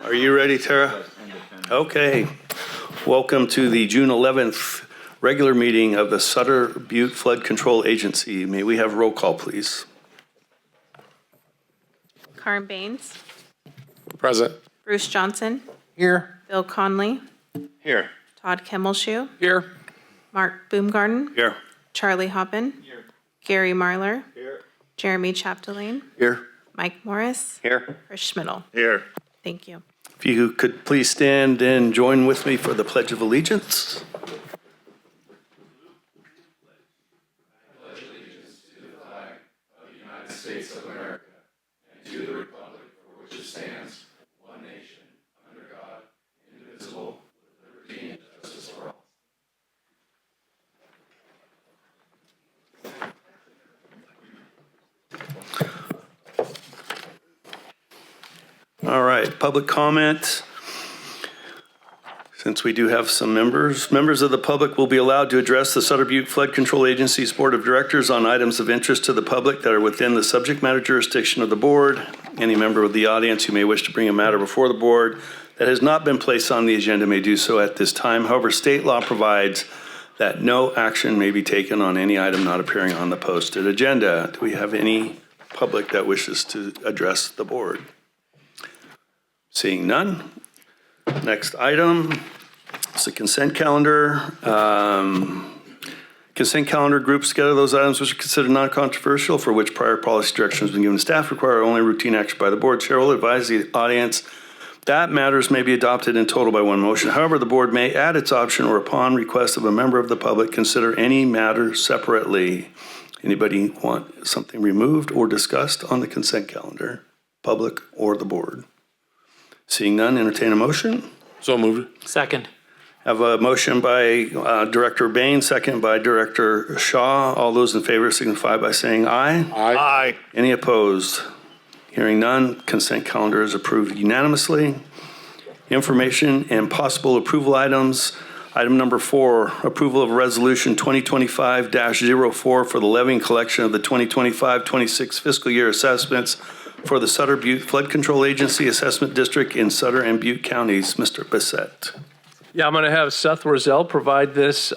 Are you ready, Tara? Okay. Welcome to the June 11th regular meeting of the Sutter Butte Flood Control Agency. May we have roll call, please? Karen Baines. Present. Bruce Johnson. Here. Bill Conley. Here. Todd Kimmelshoe. Here. Mark Boomgarden. Here. Charlie Hoppin. Here. Gary Marlar. Here. Jeremy Chapdelaine. Here. Mike Morris. Here. Chris Schmidl. Here. Thank you. If you could please stand and join with me for the Pledge of Allegiance. All right, public comment. Since we do have some members of the public will be allowed to address the Sutter Butte Flood Control Agency's Board of Directors on items of interest to the public that are within the subject matter jurisdiction of the board. Any member of the audience who may wish to bring a matter before the board that has not been placed on the agenda may do so at this time. However, state law provides that no action may be taken on any item not appearing on the posted agenda. Do we have any public that wishes to address the board? Seeing none. Next item is the consent calendar. Consent calendar groups together those items which are considered non-controversial for which prior policy direction has been given to staff require only routine action by the board. Chair will advise the audience that matters may be adopted in total by one motion. However, the board may add its option or upon request of a member of the public consider any matter separately. Anybody want something removed or discussed on the consent calendar, public or the board? Seeing none, entertain a motion. So moved. Second. Have a motion by Director Bain, second by Director Shaw. All those in favor signify by saying aye. Aye. Any opposed? Hearing none, consent calendar is approved unanimously. Information and possible approval items. Item number 4, approval of resolution 2025-04 for the levy and collection of the 2025-26 fiscal year assessments for the Sutter Butte Flood Control Agency Assessment District in Sutter and Butte counties. Mr. Bissett. Yeah, I'm going to have Seth Roselle provide this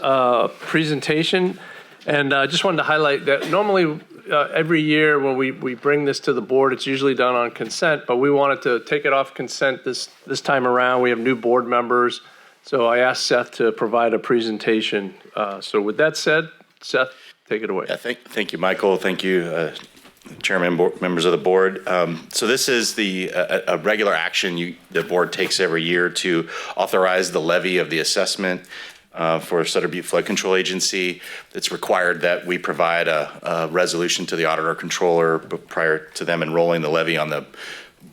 presentation. And I just wanted to highlight that normally every year when we bring this to the board, it's usually done on consent, but we wanted to take it off consent this time around. We have new board members. So I asked Seth to provide a presentation. So with that said, Seth, take it away. Yeah, thank you, Michael. Thank you, Chairman, members of the board. So this is a regular action the board takes every year to authorize the levy of the assessment for Sutter Butte Flood Control Agency. It's required that we provide a resolution to the auditor controller prior to them enrolling the levy on the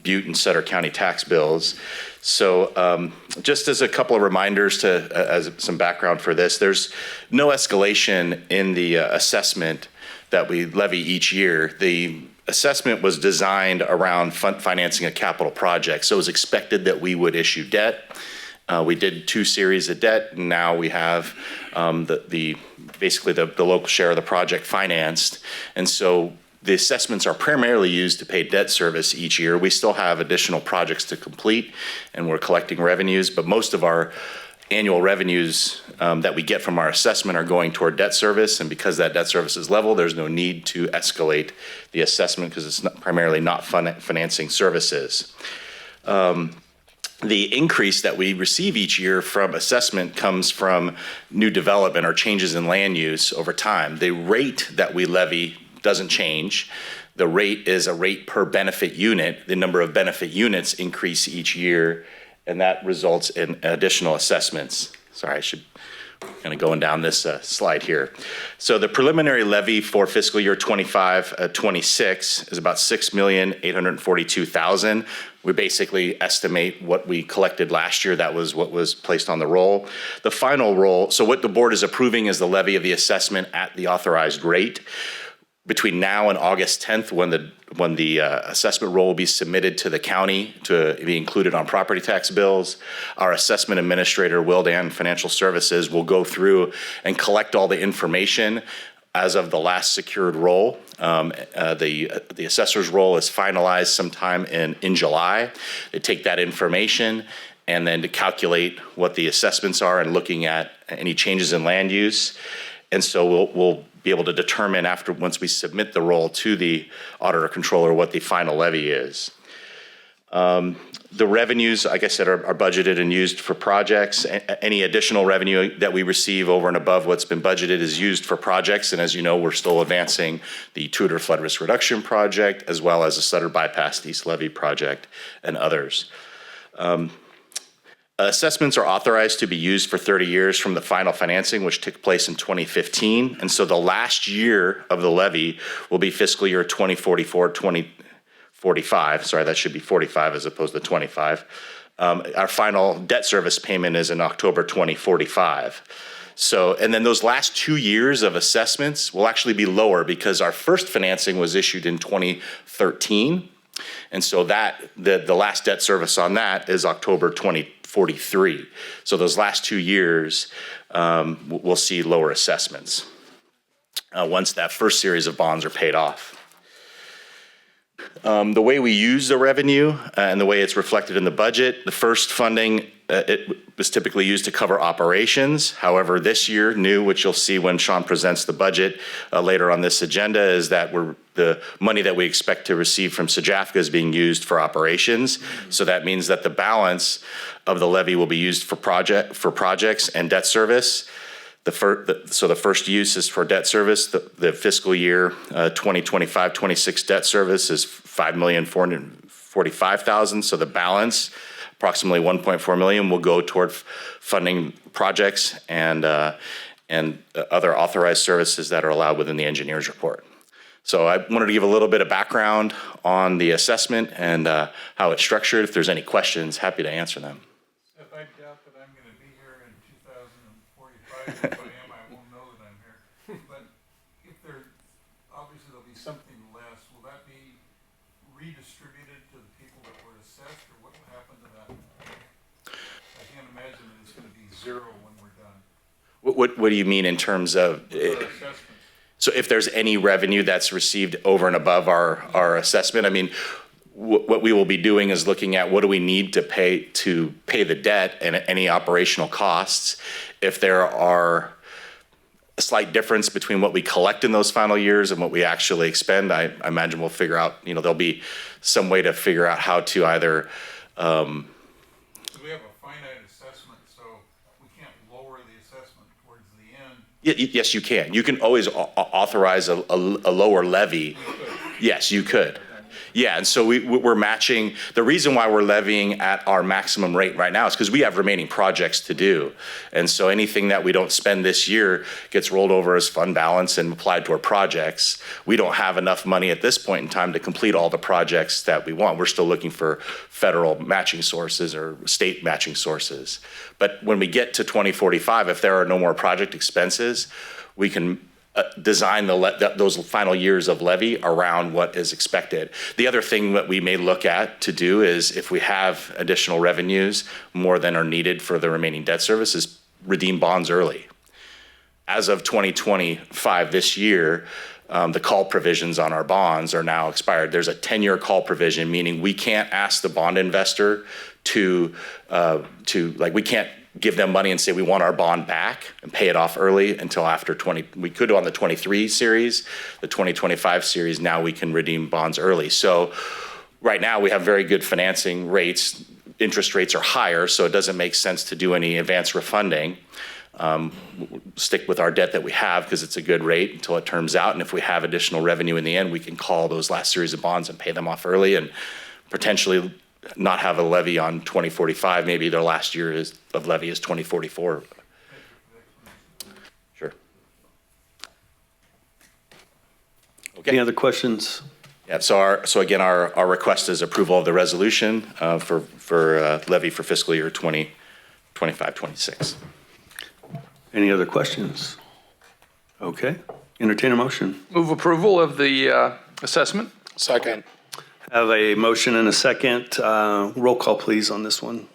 Butte and Sutter County tax bills. So just as a couple of reminders as some background for this, there's no escalation in the assessment that we levy each year. The assessment was designed around financing a capital project. So it was expected that we would issue debt. We did 2 series of debt, and now we have basically the local share of the project financed. And so the assessments are primarily used to pay debt service each year. We still have additional projects to complete, and we're collecting revenues, but most of our annual revenues that we get from our assessment are going toward debt service, and because that debt service is level, there's no need to escalate the assessment because it's primarily not financing services. The increase that we receive each year from assessment comes from new development or changes in land use over time. The rate that we levy doesn't change. The rate is a rate per benefit unit. The number of benefit units increase each year, and that results in additional assessments. Sorry, I should kind of going down this slide here. So the preliminary levy for fiscal year 25-26 is about $6,842,000. We basically estimate what we collected last year. That was what was placed on the roll. The final roll, so what the board is approving is the levy of the assessment at the authorized rate. Between now and August 10th, when the assessment roll will be submitted to the county to be included on property tax bills, our assessment administrator, Wildan Financial Services, will go through and collect all the information as of the last secured roll. The assessor's roll is finalized sometime in July. They take that information and then to calculate what the assessments are and looking at any changes in land use. And so we'll be able to determine once we submit the roll to the auditor controller what the final levy is. The revenues, like I said, are budgeted and used for projects. Any additional revenue that we receive over and above what's been budgeted is used for projects. And as you know, we're still advancing the Tudor Flood Risk Reduction Project, as well as the Sutter Bypass East Levee Project and others. Assessments are authorized to be used for 30 years from the final financing, which took place in 2015. And so the last year of the levy will be fiscal year 2044, 2045. Sorry, that should be 45 as opposed to 25. Our final debt service payment is in October 2045. So, and then those last 2 years of assessments will actually be lower because our first financing was issued in 2013. And so that, the last debt service on that is October 2043. So those last 2 years, we'll see lower assessments once that first series of bonds are paid off. The way we use the revenue and the way it's reflected in the budget, the first funding, it was typically used to cover operations. However, this year, new, which you'll see when Sean presents the budget later on this agenda, is that the money that we expect to receive from SJAFCA is being used for operations. So that means that the balance of the levy will be used for projects and debt service. So the first use is for debt service. The fiscal year 2025-26 debt service is $5,445,000. So the balance, approximately $1.4 million, will go toward funding projects and other authorized services that are allowed within the engineer's report. So I wanted to give a little bit of background on the assessment and how it's structured. If there's any questions, happy to answer them. If I doubt that I'm going to be here in 2045, if I am, I won't know that I'm here. But if obviously there'll be something less, will that be redistributed to the people that were assessed, or what will happen to that? I can't imagine that it's going to be zero when we're done. What do you mean in terms of? Assessment. So if there's any revenue that's received over and above our assessment, I mean, what we will be doing is looking at what do we need to pay the debt and any operational costs. If there are a slight difference between what we collect in those final years and what we actually expend, I imagine we'll figure out, there'll be some way to figure out how to either. So we have a finite assessment, so we can't lower the assessment towards the end. Yes, you can. You can always authorize a lower levy. Yes, you could. Yeah, and so we're matching. The reason why we're levying at our maximum rate right now is because we have remaining projects to do. And so anything that we don't spend this year gets rolled over as fund balance and applied to our projects. We don't have enough money at this point in time to complete all the projects that we want. We're still looking for federal matching sources or state matching sources. But when we get to 2045, if there are no more project expenses, we can design those final years of levy around what is expected. The other thing that we may look at to do is if we have additional revenues more than are needed for the remaining debt service is redeem bonds early. As of 2025, this year, the call provisions on our bonds are now expired. There's a 10-year call provision, meaning we can't ask the bond investor we can't give them money and say we want our bond back and pay it off early until after we could on the 23 series, the 2025 series, now we can redeem bonds early. So right now we have very good financing rates. Interest rates are higher, so it doesn't make sense to do any advance refunding. Stick with our debt that we have because it's a good rate until it terms out. And if we have additional revenue in the end, we can call those last series of bonds and pay them off early and potentially not have a levy on 2045. Maybe their last year of levy is 2044. Sure. Okay. Any other questions? Yeah. So again, our request is approval of the resolution for levy for fiscal year 2025-26. Any other questions? Okay. Entertain a motion. Move approval of the assessment. Second. Have a motion and a second. Roll call, please, on this one.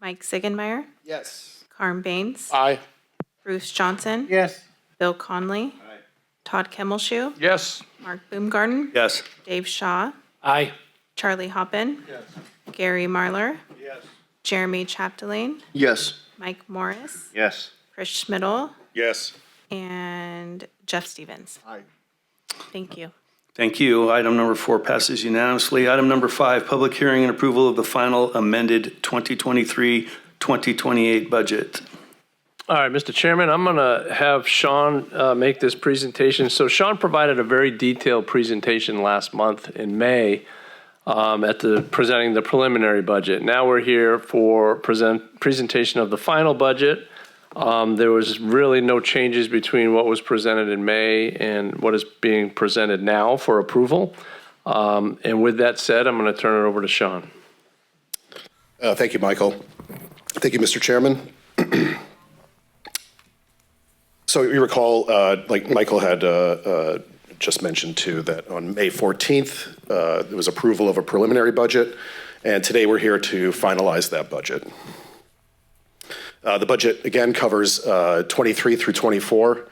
Mike Sigenmeyer, Yes. Carm Baines, Aye. Bruce Johnson, Yes. Bill Conley, Todd Kimmelshoe, Yes. Mark Baumgarten, Yes. Dave Shaw, Aye. Charlie Hoppin, Gary Marlar, Jeremy Chapdelaine, Yes. Mike Morris, Yes. Chris Schmidl, Yes. and Jeff Stevens. Aye. Thank you. Thank you. Item number 4 passes unanimously. Item number 5, public hearing and approval of the final amended 2023-2028 budget. All right, Mr. Chairman, I'm going to have Sean make this presentation. So Sean provided a very detailed presentation last month in May presenting the preliminary budget. Now we're here for presentation of the final budget. There was really no changes between what was presented in May and what is being presented now for approval. And with that said, I'm going to turn it over to Sean. Thank you, Michael. Thank you, Mr. Chairman. So you recall, like Michael had just mentioned too, that on May 14th, there was approval of a preliminary budget, and today we're here to finalize that budget. The budget, again, covers 23 through 24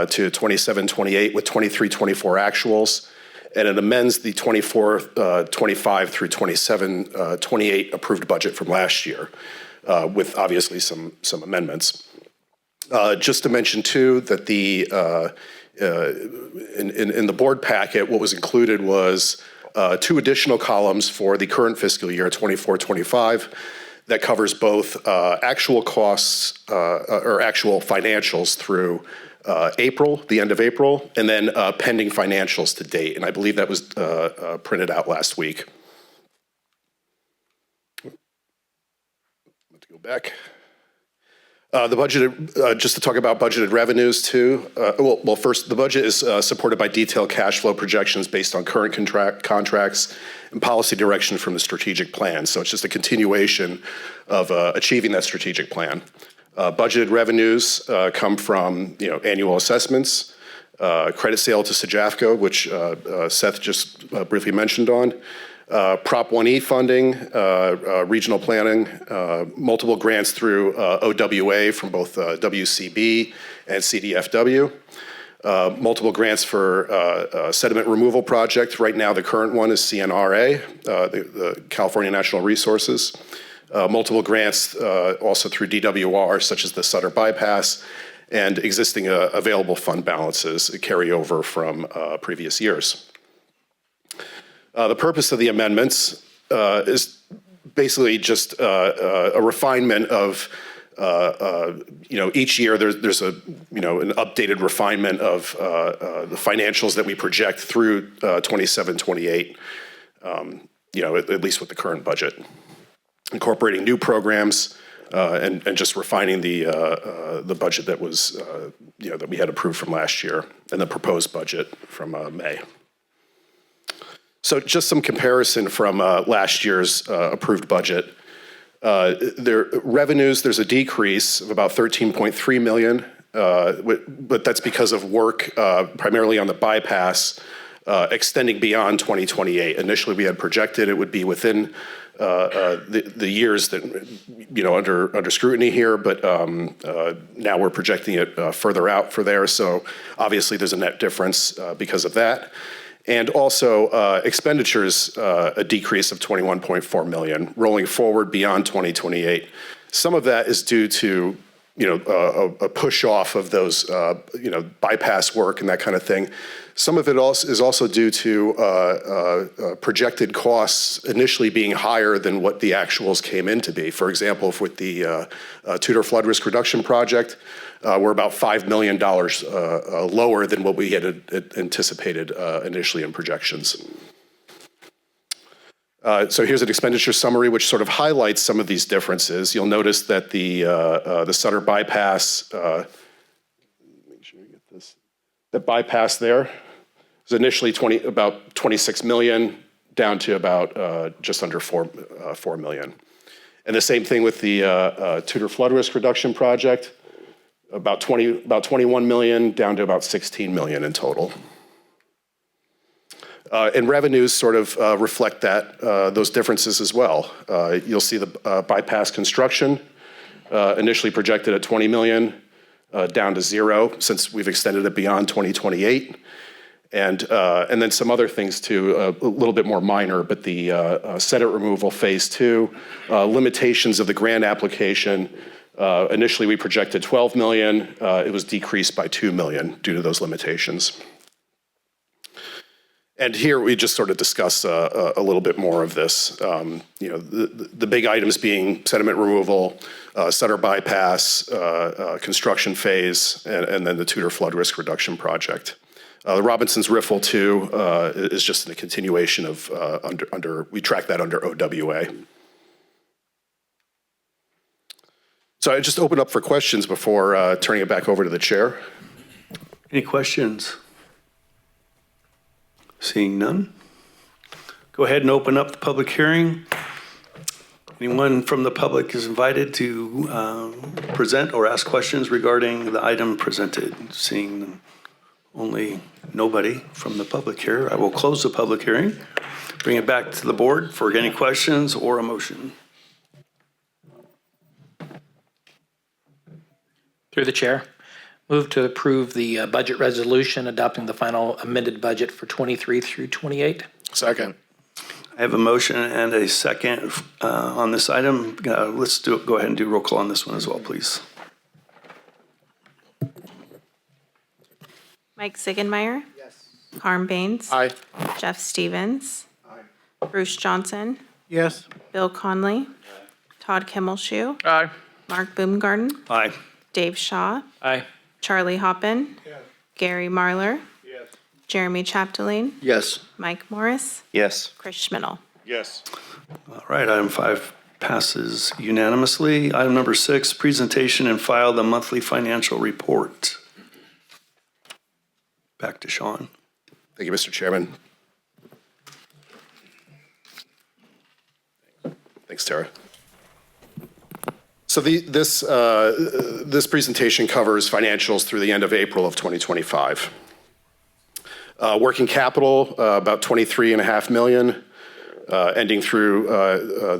to 27, 28 with 23, 24 actuals, and it amends the 24, 25 through 27, 28 approved budget from last year with obviously some amendments. Just to mention too that in the board packet, what was included was 2 additional columns for the current fiscal year, 24-25, that covers both actual costs or actual financials through April, the end of April, and then pending financials to date. And I believe that was printed out last week. Let's go back. The budget, just to talk about budgeted revenues too. Well, first, the budget is supported by detailed cash flow projections based on current contracts and policy direction from the strategic plan. So it's just a continuation of achieving that strategic plan. Budgeted revenues come from annual assessments, credit sale to SJAFCO, which Seth just briefly mentioned on. Prop 1E funding, regional planning, multiple grants through OWA from both WCB and CDFW, multiple grants for sediment removal project. Right now, the current one is CNRA, the California Natural Resources. Multiple grants also through DWR, such as the Sutter Bypass, and existing available fund balances carry over from previous years. The purpose of the amendments is basically just a refinement of, each year there's an updated refinement of the financials that we project through 27, 28, at least with the current budget. Incorporating new programs and just refining the budget that was, that we had approved from last year and the proposed budget from May. So just some comparison from last year's approved budget. Revenues, there's a decrease of about $13.3 million, but that's because of work primarily on the bypass extending beyond 2028. Initially, we had projected it would be within the years that, under scrutiny here, but now we're projecting it further out for there. So obviously, there's a net difference because of that. And also expenditures, a decrease of $21.4 million, rolling forward beyond 2028. Some of that is due to, a push off of those, bypass work and that kind of thing. Some of it is also due to projected costs initially being higher than what the actuals came in to be. For example, with the Tudor flood risk reduction project, we're about $5 million lower than what we had anticipated initially in projections. So here's an expenditure summary which sort of highlights some of these differences. You'll notice that the Sutter bypass, make sure you get this, the bypass there was initially about 26 million down to about just under 4 million. And the same thing with the Tudor flood risk reduction project, about 21 million down to about 16 million in total. And revenues sort of reflect that, those differences as well. You'll see the bypass construction initially projected at 20 million, down to 0 since we've extended it beyond 2028. And then some other things too, a little bit more minor, but the sediment removal phase 2, limitations of the grant application. Initially we projected 12 million. It was decreased by 2 million due to those limitations. And here we just sort of discuss a little bit more of this. The big items being sediment removal, Sutter bypass, construction phase, and then the Tudor flood risk reduction project. The Robinson's Riffle 2 is just a continuation of we track that under OWA. So I just open up for questions before turning it back over to the chair. Any questions? Seeing none. Go ahead and open up the public hearing. Anyone from the public is invited to present or ask questions regarding the item presented. Seeing only nobody from the public here, I will close the public hearing. Bring it back to the board for any questions or a motion. Through the chair, move to approve the budget resolution adopting the final amended budget for 23 through 28. Second. I have a motion and a second on this item. Let's go ahead and do roll call on this one as well, please. Mike Ziegenmeyer. Yes. Harm Baines. Aye. Jeff Stevens. Aye. Bruce Johnson. Yes. Bill Conley. Todd Kimmelshoe. Aye. Mark Boomgarden. Aye. Dave Shaw. Aye. Charlie Hoppin. Yes. Gary Marlar. Yes. Jeremy Chapdelaine. Yes. Mike Morris. Yes. Chris Schmidl. Yes. All right, item 5 passes unanimously. Item number 6, presentation and file the monthly financial report. Back to Sean. Thank you, Mr. Chairman. Thanks, Tara. So this presentation covers financials through the end of April of 2025. Working capital, about 23.5 million, ending through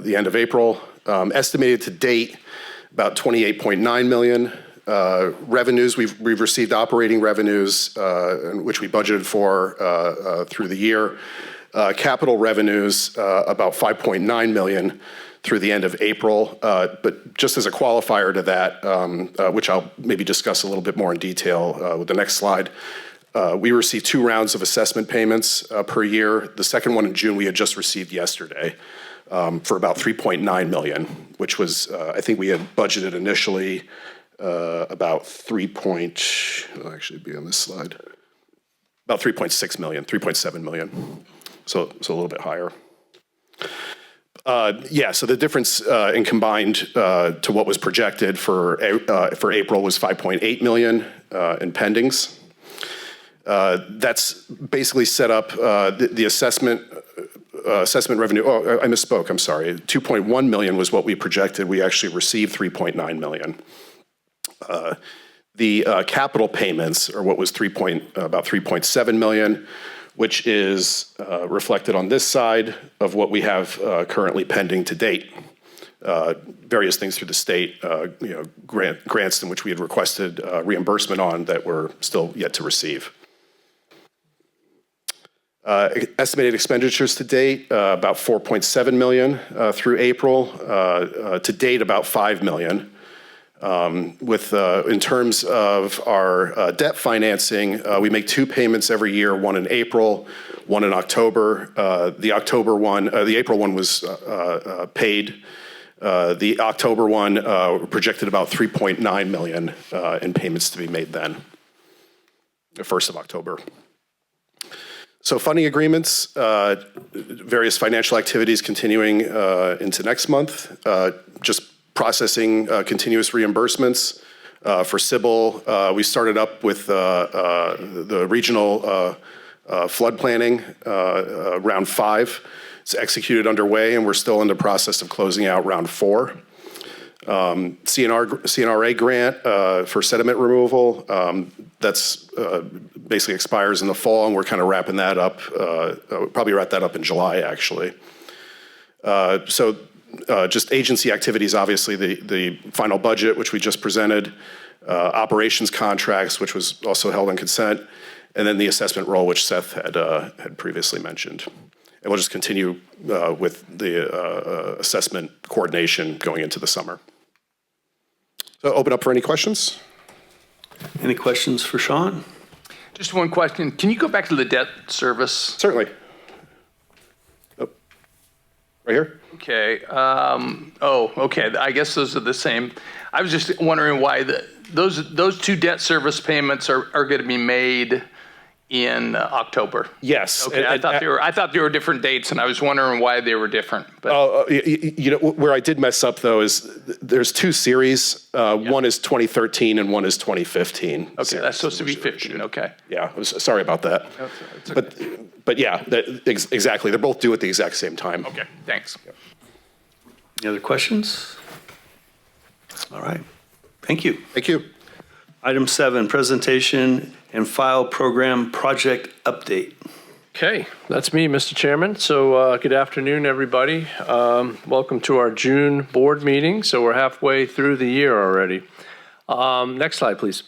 the end of April. Estimated to date, about 28.9 million. Revenues, we've received operating revenues, which we budgeted for through the year. Capital revenues, about 5.9 million through the end of April. But just as a qualifier to that, which I'll maybe discuss a little bit more in detail with the next slide, we received 2 rounds of assessment payments per year. The second one in June we had just received yesterday for about 3.9 million, which was, I think we had budgeted initially about it'll actually be on this slide, about 3.6 million, 3.7 million. So a little bit higher. So the difference in combined to what was projected for April was 5.8 million in pendings. That's basically set up the assessment revenue. Oh, I misspoke. I'm sorry. 2.1 million was what we projected. We actually received 3.9 million. The capital payments are what was about 3.7 million, which is reflected on this side of what we have currently pending to date. Various things through the state, grants in which we had requested reimbursement on that we're still yet to receive. Estimated expenditures to date, about 4.7 million through April. To date, about 5 million. In terms of our debt financing, we make 2 payments every year, one in April, one in October. The April one was paid. The October one projected about 3.9 million in payments to be made then, the 1st of October. So funding agreements, various financial activities continuing into next month, just processing continuous reimbursements. For Sybil, we started up with the regional flood planning, round 5. It's executed underway, and we're still in the process of closing out round 4. CNRA grant for sediment removal, that's basically expires in the fall, and we're kind of wrapping that up, probably wrap that up in July, actually. Just agency activities, obviously the final budget, which we just presented, operations contracts, which was also held on consent, and then the assessment role, which Seth had previously mentioned. And we'll just continue with the assessment coordination going into the summer. So open up for any questions? Any questions for Sean? Just one question. Can you go back to the debt service? Certainly. Oh, right here? Okay. Okay. I guess those are the same. I was just wondering why those two debt service payments are going to be made in October. Yes. Okay. I thought they were different dates, and I was wondering why they were different. But Where I did mess up though is there's two series. One is 2013 and one is 2015. Okay, that's supposed to be 15. Okay. Yeah, sorry about that. It's okay. But yeah, exactly. They're both due at the exact same time. Okay. Thanks. Any other questions? All right. Thank you. Thank you. Item 7, presentation and file program project update. Okay, that's me, Mr. Chairman. So good afternoon, everybody. Welcome to our June board meeting. So we're halfway through the year already. Next slide, please.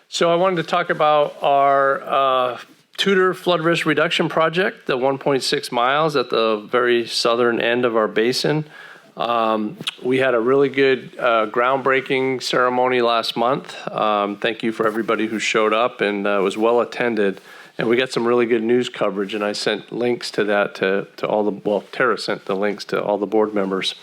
So I wanted to talk about our Tudor flood risk reduction project, the 1.6 miles at the very southern end of our basin. We had a really good groundbreaking ceremony last month. Thank you for everybody who showed up, and it was well attended. And we got some really good news coverage, and I sent links to that to all the, Tara sent the links to all the board members.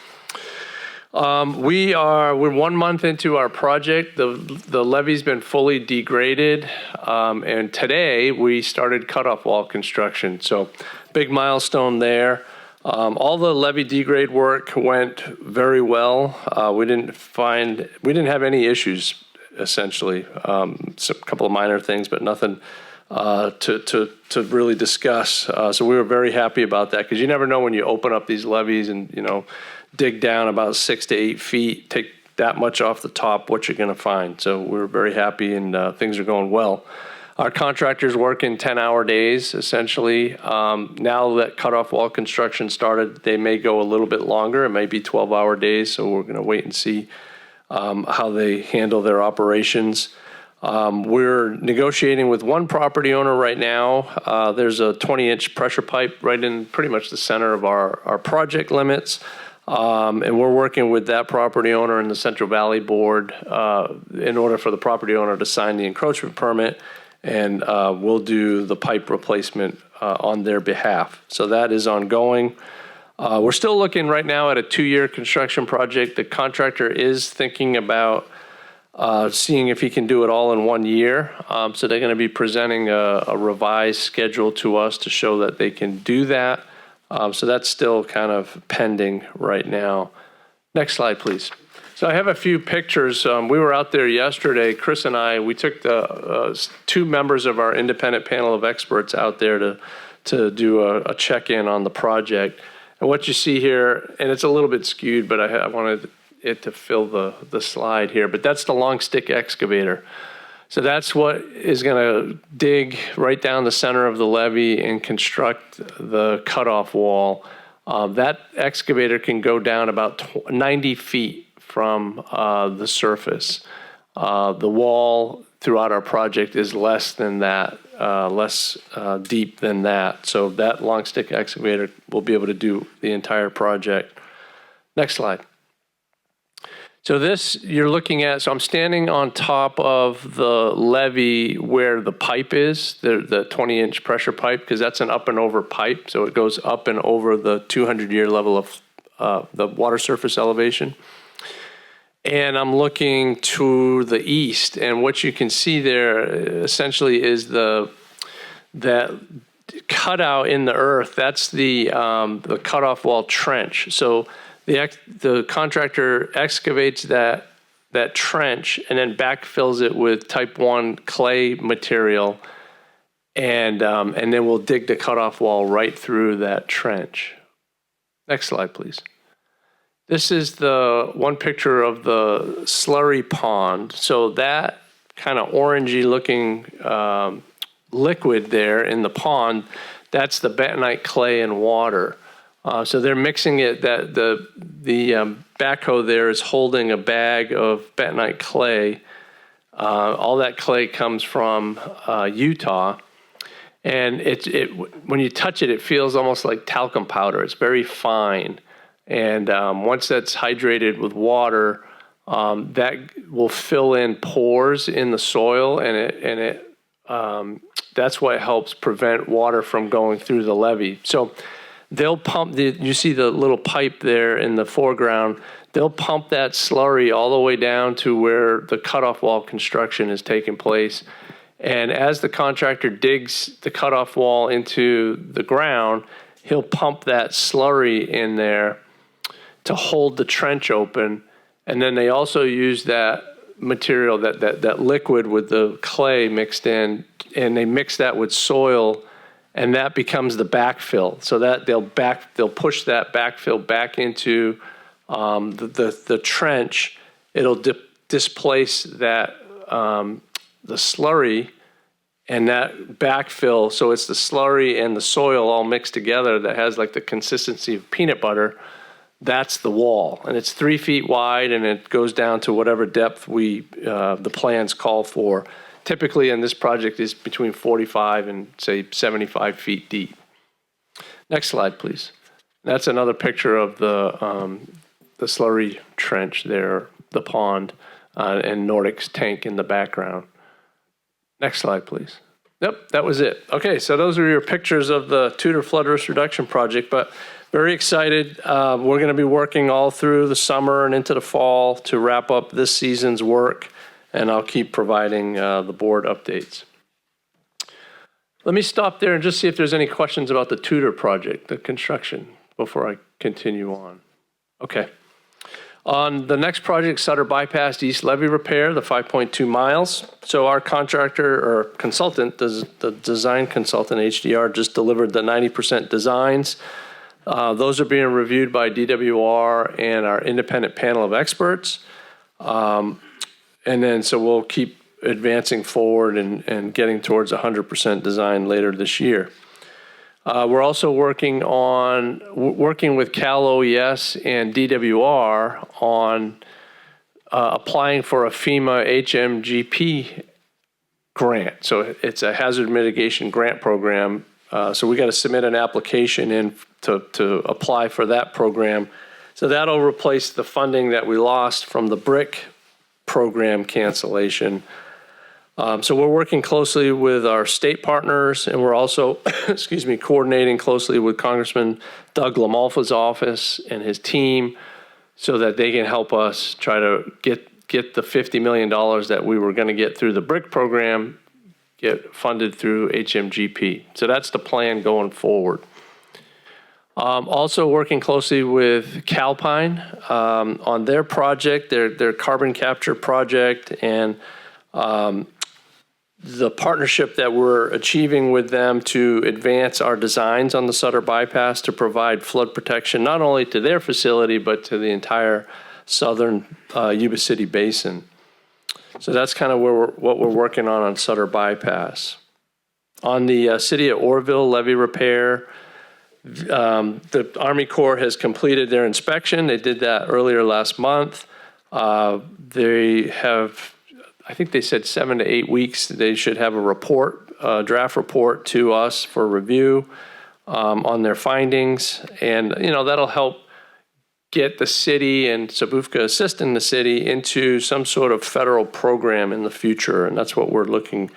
We're 1 month into our project. The levee's been fully degraded, and today we started cutoff wall construction. So big milestone there. All the levee degrade work went very well. We didn't have any issues essentially. So a couple of minor things, but nothing to really discuss. So we were very happy about that, because you never know when you open up these levees and dig down about 6 to 8 feet, take that much off the top, what you're going to find. So we were very happy, and things are going well. Our contractors work in 10-hour days, essentially. Now that cutoff wall construction started, they may go a little bit longer. It may be 12-hour days, so we're going to wait and see how they handle their operations. We're negotiating with one property owner right now. There's a 20-inch pressure pipe right in pretty much the center of our project limits. And we're working with that property owner and the Central Valley Board in order for the property owner to sign the encroachment permit, and we'll do the pipe replacement on their behalf. So that is ongoing. We're still looking right now at a 2-year construction project. The contractor is thinking about seeing if he can do it all in 1 year. So they're going to be presenting a revised schedule to us to show that they can do that. So that's still kind of pending right now. Next slide, please. So I have a few pictures. We were out there yesterday, Chris and I. We took the 2 members of our independent panel of experts out there to do a check-in on the project. And what you see here, and it's a little bit skewed, but I wanted it to fill the slide here, but that's the long stick excavator. So that's what is going to dig right down the center of the levee and construct the cutoff wall. That excavator can go down about 90 feet from the surface. The wall throughout our project is less than that, less deep than that. So that long stick excavator will be able to do the entire project. Next slide. So this you're looking at, so I'm standing on top of the levee where the pipe is, the 20-inch pressure pipe, because that's an up and over pipe. So it goes up and over the 200-year level of the water surface elevation. And I'm looking to the east, and what you can see there essentially is that cutout in the earth. That's the cutoff wall trench. So the contractor excavates that trench and then backfills it with type 1 clay material, and then we'll dig the cutoff wall right through that trench. Next slide, please. This is the one picture of the slurry pond. So that kind of orangey looking liquid there in the pond, that's the bentonite clay and water. So they're mixing it, that the backhoe there is holding a bag of bentonite clay. All that clay comes from Utah. And when you touch it, it feels almost like talcum powder. It's very fine. And once that's hydrated with water, that will fill in pores in the soil, and that's what helps prevent water from going through the levee. So they'll pump you see the little pipe there in the foreground. They'll pump that slurry all the way down to where the cutoff wall construction is taking place. And as the contractor digs the cutoff wall into the ground, he'll pump that slurry in there to hold the trench open. And then they also use that material, that liquid with the clay mixed in, and they mix that with soil, and that becomes the backfill. So that they'll push that backfill back into the trench. It'll displace that the slurry and that backfill. So it's the slurry and the soil all mixed together that has like the consistency of peanut butter. That's the wall, and it's 3 feet wide, and it goes down to whatever depth the plans call for. Typically, in this project, is between 45 and say 75 feet deep. Next slide, please. That's another picture of the slurry trench there, the pond, and Nordic's tank in the background. Next slide, please. Yep, that was it. Okay, so those are your pictures of the Tudor flood risk reduction project, but very excited. We're going to be working all through the summer and into the fall to wrap up this season's work, and I'll keep providing the board updates. Let me stop there and just see if there's any questions about the Tudor project, the construction, before I continue on. Okay. On the next project, Sutter Bypass East Levee Repair, the 5.2 miles. So our contractor or consultant, the design consultant, HDR, just delivered the 90% designs. Those are being reviewed by DWR and our independent panel of experts. And then so we'll keep advancing forward and getting towards 100% design later this year. We're also working with Cal OES and DWR on applying for a FEMA HMGP grant. So it's a hazard mitigation grant program. So we got to submit an application in to apply for that program. So that'll replace the funding that we lost from the BRIC program cancellation. So we're working closely with our state partners, and we're also, coordinating closely with Congressman Doug LaMalfa's office and his team so that they can help us try to get the $50 million that we were going to get through the BRIC program, get funded through HMGP. So that's the plan going forward. Also working closely with Calpine on their project, their carbon capture project, and the partnership that we're achieving with them to advance our designs on the Sutter Bypass to provide flood protection, not only to their facility, but to the entire southern Yuba City Basin. So that's kind of what we're working on Sutter Bypass. On the City of Orrville levee repair, the Army Corps has completed their inspection. They did that earlier last month. They have, I think they said 7 to 8 weeks, they should have a report, draft report to us for review on their findings. And, that'll help get the city and Sabufka assisting the city into some sort of federal program in the future. And that's what we're looking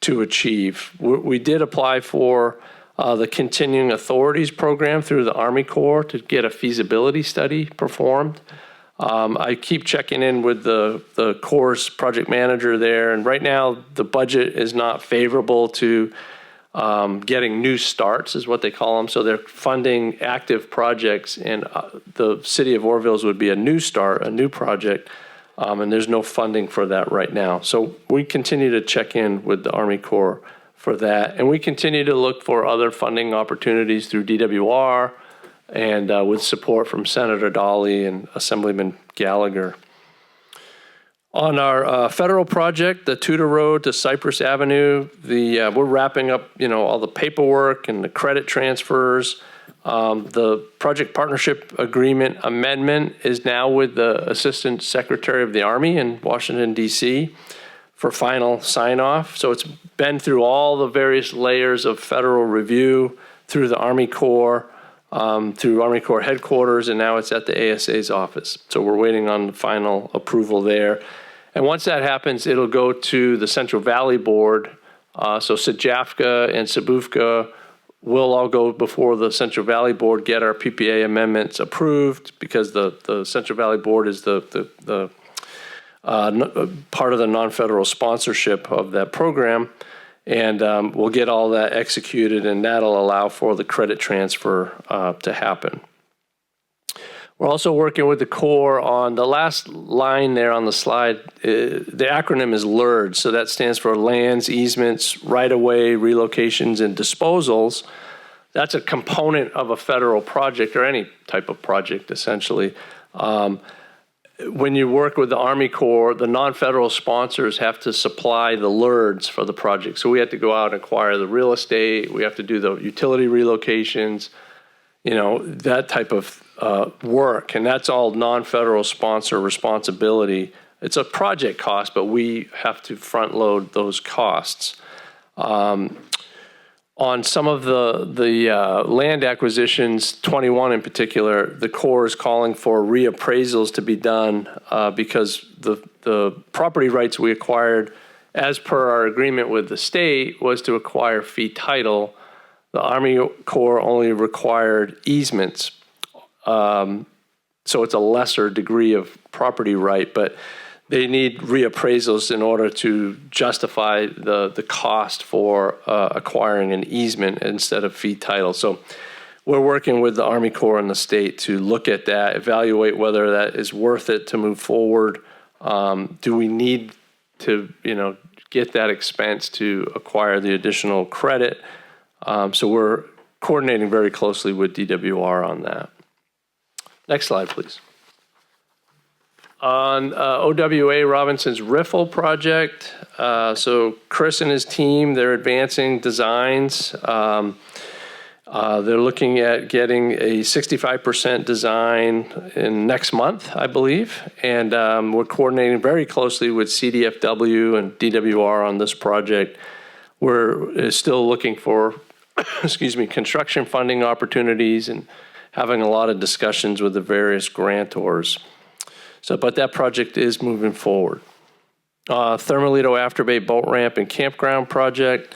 to achieve. We did apply for the Continuing Authorities Program through the Army Corps to get a feasibility study performed. I keep checking in with the Corps project manager there, and right now the budget is not favorable to getting new starts, is what they call them. So they're funding active projects, and the City of Orrville's would be a new start, a new project, and there's no funding for that right now. So we continue to check in with the Army Corps for that, and we continue to look for other funding opportunities through DWR and with support from Senator Dolly and Assemblyman Gallagher. On our federal project, the Tudor Road to Cypress Avenue, we're wrapping up, all the paperwork and the credit transfers. The project partnership agreement amendment is now with the Assistant Secretary of the Army in Washington, D.C. for final sign-off. So it's been through all the various layers of federal review, through the Army Corps, through Army Corps headquarters, and now it's at the ASA's office. So we're waiting on the final approval there. And once that happens, it'll go to the Central Valley Board. So SJAFCA and SBUFCA will all go before the Central Valley Board, get our PPA amendments approved, because the Central Valley Board is the part of the non-federal sponsorship of that program. And we'll get all that executed, and that'll allow for the credit transfer to happen. We're also working with the Corps on the last line there on the slide. The acronym is LERD, so that stands for lands, easements, right-of-way, relocations, and disposals. That's a component of a federal project, or any type of project, essentially. When you work with the Army Corps, the non-federal sponsors have to supply the LERDs for the project. So we have to go out and acquire the real estate. We have to do the utility relocations, that type of work. And that's all non-federal sponsor responsibility. It's a project cost, but we have to front load those costs. On some of the land acquisitions, 21 in particular, the Corps is calling for reappraisals to be done because the property rights we acquired as per our agreement with the state was to acquire fee title. The Army Corps only required easements. So it's a lesser degree of property right, but they need reappraisals in order to justify the cost for acquiring an easement instead of fee title. So we're working with the Army Corps and the state to look at that, evaluate whether that is worth it to move forward. Do we need to, get that expense to acquire the additional credit? So we're coordinating very closely with DWR on that. Next slide, please. On OWA Robinson's Riffle project, so Chris and his team, they're advancing designs. They're looking at getting a 65% design in next month, I believe. And we're coordinating very closely with CDFW and DWR on this project. We're still looking for, construction funding opportunities and having a lot of discussions with the various grantors. But that project is moving forward. Thermalito Afterbay Boat Ramp and Campground project.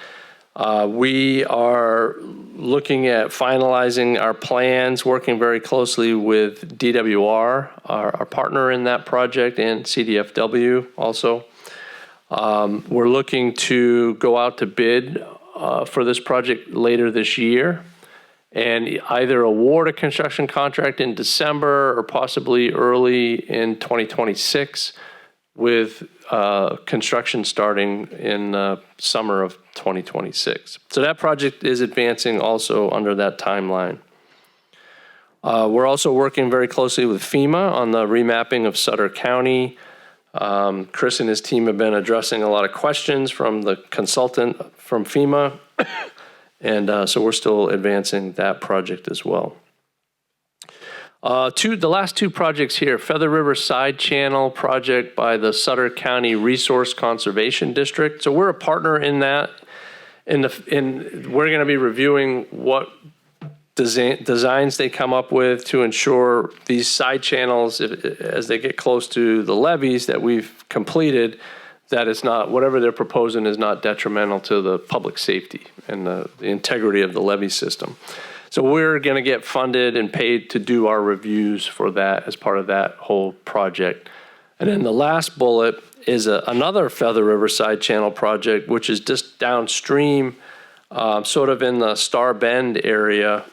We are looking at finalizing our plans, working very closely with DWR, our partner in that project, and CDFW also. We're looking to go out to bid for this project later this year, and either award a construction contract in December or possibly early in 2026, with construction starting in summer of 2026. So that project is advancing also under that timeline. We're also working very closely with FEMA on the remapping of Sutter County. Chris and his team have been addressing a lot of questions from the consultant from FEMA. And so we're still advancing that project as well. The last two projects here, Feather River Side Channel project by the Sutter County Resource Conservation District. So we're a partner in that. We're going to be reviewing what designs they come up with to ensure these side channels, as they get close to the levees that we've completed, that it's not, whatever they're proposing is not detrimental to the public safety and the integrity of the levee system. So we're going to get funded and paid to do our reviews for that as part of that whole project. And then the last bullet is another Feather River Side Channel project, which is just downstream, sort of in the Star Bend area.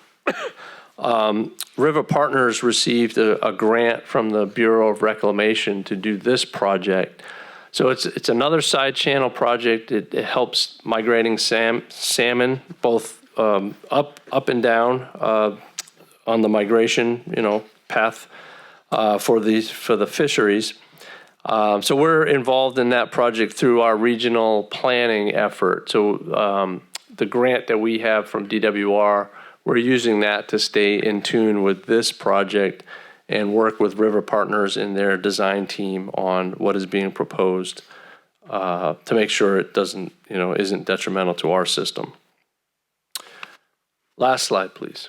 River Partners received a grant from the Bureau of Reclamation to do this project. So it's another side channel project. It helps migrating salmon both up and down on the migration path for the fisheries. So we're involved in that project through our regional planning effort. So the grant that we have from DWR, we're using that to stay in tune with this project and work with River Partners and their design team on what is being proposed to make sure it doesn't, isn't detrimental to our system. Last slide, please.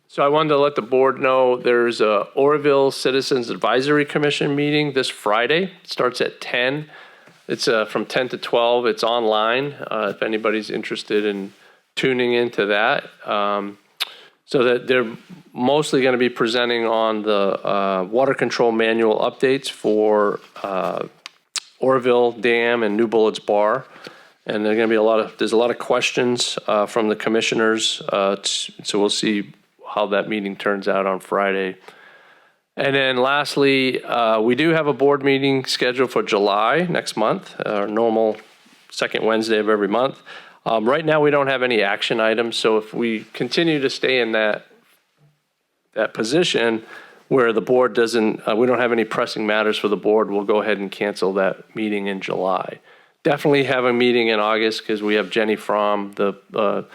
So I wanted to let the board know there's a Oroville Citizens Advisory Commission meeting this Friday. It starts at 10. It's from 10 to 12. It's online if anybody's interested in tuning into that. So that they're mostly going to be presenting on the water control manual updates for Oroville Dam and New Bullets Bar. And there's going to be there's a lot of questions from the commissioners. So we'll see how that meeting turns out on Friday. And then lastly, we do have a board meeting scheduled for July next month, our normal second Wednesday of every month. Right now, we don't have any action items. So if we continue to stay in that position where the board doesn't, we don't have any pressing matters for the board, we'll go ahead and cancel that meeting in July. Definitely have a meeting in August because we have Jenny from the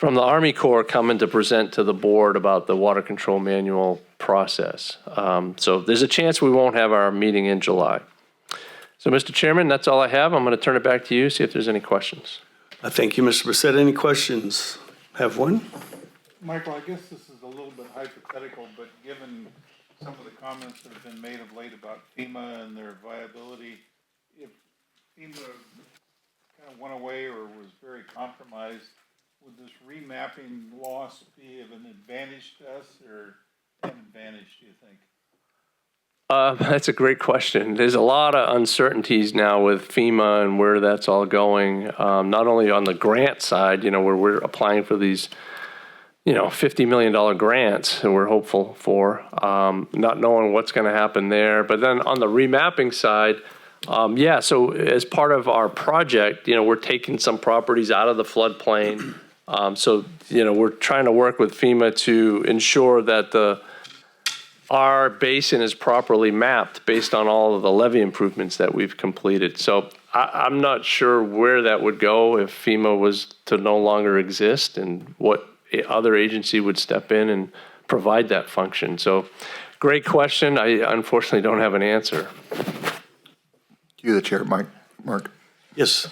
Army Corps coming to present to the board about the water control manual process. So there's a chance we won't have our meeting in July. So Mr. Chairman, that's all I have. I'm going to turn it back to you, see if there's any questions. Thank you, Mr. Brissett. Any questions? Have one? Michael, I guess this is a little bit hypothetical, but given some of the comments that have been made of late about FEMA and their viability, if FEMA kind of went away or was very compromised, would this remapping loss be of an advantage to us or an advantage, do you think? That's a great question. There's a lot of uncertainties now with FEMA and where that's all going. Not only on the grant side, where we're applying for these, $50 million grants that we're hopeful for, not knowing what's going to happen there. But then on the remapping side, so as part of our project, we're taking some properties out of the floodplain. So we're trying to work with FEMA to ensure that our basin is properly mapped based on all of the levee improvements that we've completed. So I'm not sure where that would go if FEMA was to no longer exist and what other agency would step in and provide that function. So great question. I unfortunately don't have an answer. You, the chair, Mark. Yes.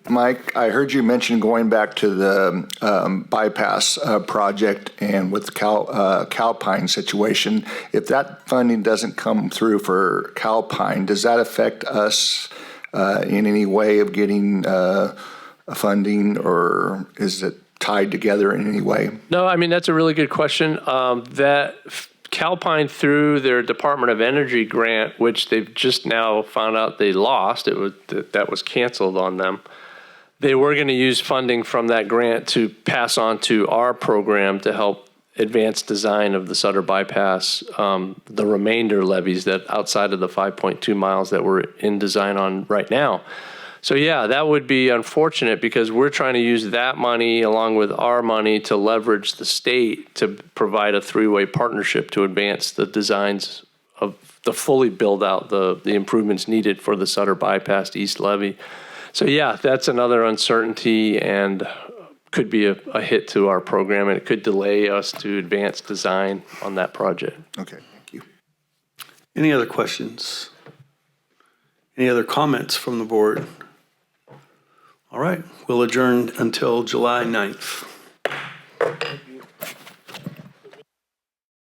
Mike, I heard you mention going back to the bypass project and with the Calpine situation. If that funding doesn't come through for Calpine, does that affect us in any way of getting funding, or is it tied together in any way? No, I mean, that's a really good question. That Calpine, through their Department of Energy grant, which they've just now found out they lost, that was canceled on them. They were going to use funding from that grant to pass on to our program to help advance design of the Sutter bypass, the remainder levees that outside of the 5.2 miles that we're in design on right now. So yeah, that would be unfortunate because we're trying to use that money along with our money to leverage the state to provide a three-way partnership to advance the designs of the fully build out the improvements needed for the Sutter bypass East levee. So yeah, that's another uncertainty and could be a hit to our program, and it could delay us to advance design on that project. Okay, thank you. Any other questions? Any other comments from the board? All right, we'll adjourn until July 9th.